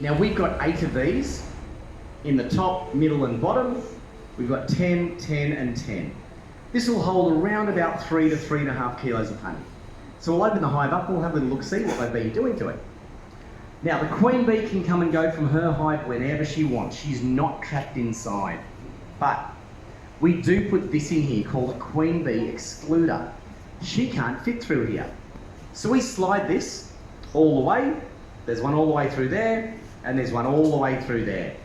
Now we've got 8 of these in the top, middle and bottom. We've got 10, 10 and 10. This will hold around about 3 to 3.5 kilos of honey. So we'll open the hive up, we'll have a little look, see what they've been doing to it. Now the queen bee can come and go from her hive whenever she wants. She's not trapped inside. But we do put this in here called a queen bee excluder. She can't fit through here. So we slide this all the way. There's one all the way through there, and there's one all the way through there.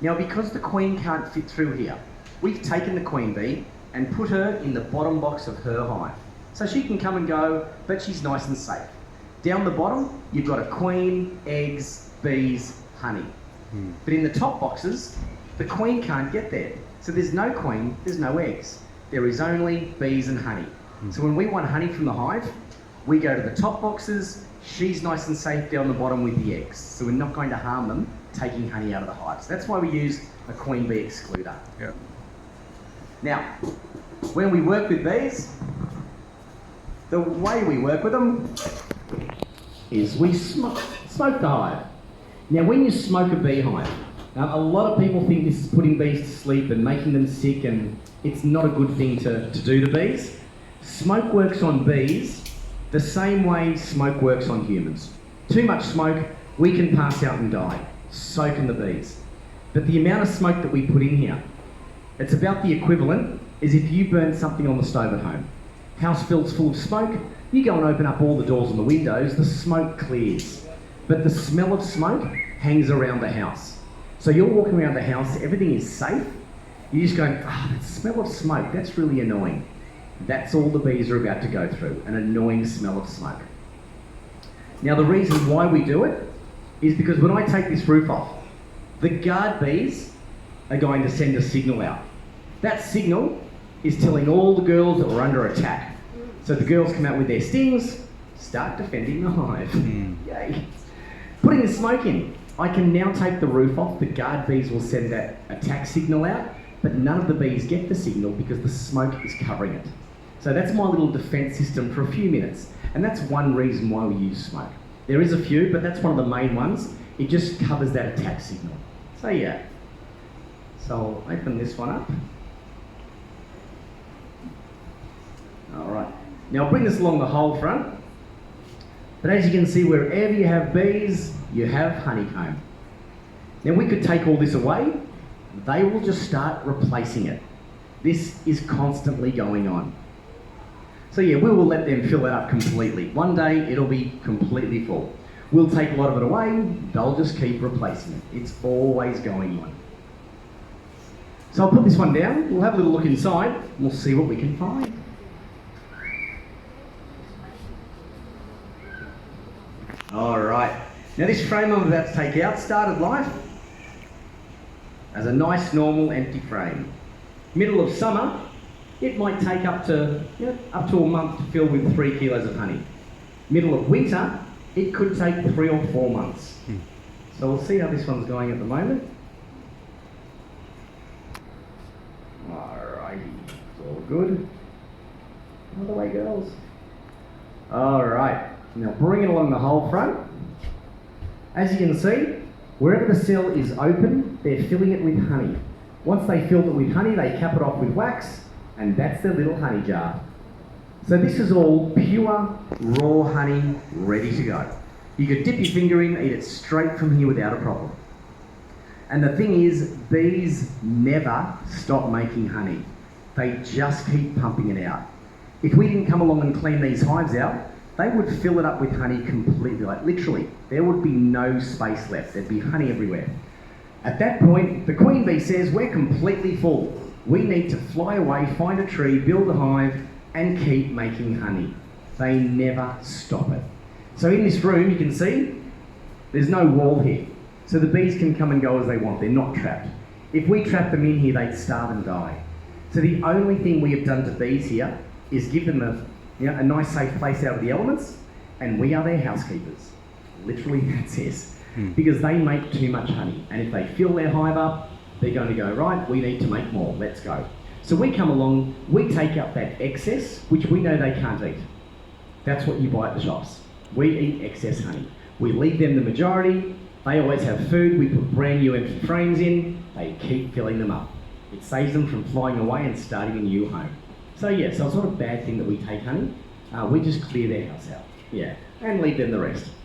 Now because the queen can't fit through here, we've taken the queen bee and put her in the bottom box of her hive. So she can come and go, but she's nice and safe. Down the bottom, you've got a queen, eggs, bees, honey. But in the top boxes, the queen can't get there. So there's no queen, there's no eggs. There is only bees and honey. So when we want honey from the hive, we go to the top boxes. She's nice and safe down the bottom with the eggs. So we're not going to harm them taking honey out of the hive. So that's why we use a queen bee excluder. Yeah. Now, when we work with bees, the way we work with them is we smoke the hive. Now when you smoke a beehive, a lot of people think this is putting bees to sleep and making them sick, and it's not a good thing to do to bees. Smoke works on bees the same way smoke works on humans. Too much smoke, we can pass out and die. So can the bees. But the amount of smoke that we put in here, it's about the equivalent as if you burn something on the stove at home. House fills full of smoke, you go and open up all the doors and the windows, the smoke clears. But the smell of smoke hangs around the house. So you're walking around the house, everything is safe, you're just going, that smell of smoke, that's really annoying. That's all the bees are about to go through, an annoying smell of smoke. Now the reason why we do it is because when I take this roof off, the guard bees are going to send a signal out. That signal is telling all the girls that we're under attack. So the girls come out with their stings, start defending the hive. Yay. Putting the smoke in, I can now take the roof off, the guard bees will send that attack signal out, but none of the bees get the signal because the smoke is covering it. So that's my little defence system for a few minutes. And that's one reason why we use smoke. There is a few, but that's one of the main ones. It just covers that attack signal. So yeah. So I'll open this one up. All right. Now I'll bring this along the whole front. But as you can see, wherever you have bees, you have honeycomb. Now we could take all this away. They will just start replacing it. This is constantly going on. So yeah, we will let them fill it up completely. One day it'll be completely full. We'll take a lot of it away, they'll just keep replacing it. It's always going on. So I'll put this one down, we'll have a little look inside, and we'll see what we can find. All right, now this frame I'm about to take out started life as a nice normal empty frame. Middle of summer, it might take up to a month to fill with 3 kilos of honey. Middle of winter, it could take 3 or 4 months. So we'll see how this one's going at the moment. Alrighty, it's all good. Another way, girls. Alright, now bring it along the whole front. As you can see, wherever the cell is open, they're filling it with honey. Once they filled it with honey, they cap it off with wax, and that's their little honey jar. So this is all pure, raw honey, ready to go. You could dip your finger in, eat it straight from here without a problem. And the thing is, bees never stop making honey. They just keep pumping it out. If we didn't come along and clean these hives out, they would fill it up with honey completely, like literally. There would be no space left. There'd be honey everywhere. At that point, the queen bee says, we're completely full. We need to fly away, find a tree, build a hive, and keep making honey. They never stop it. So in this room, you can see, there's no wall here. So the bees can come and go as they want. They're not trapped. If we trap them in here, they'd starve and die. So the only thing we have done to bees here is give them a nice safe place out of the elements, and we are their housekeepers. Literally, that's it. Because they make too much honey, and if they fill their hive up, they're going to go, right, we need to make more, let's go. So we come along, we take out that excess, which we know they can't eat. That's what you buy at the shops. We eat excess honey. We leave them the majority, They always have food. We put brand new empty frames in. They keep filling them up. It saves them from flying away and starting a new home. So yeah, so it's not a bad thing that we take honey. We just clear their house out. Yeah, and leave them the rest.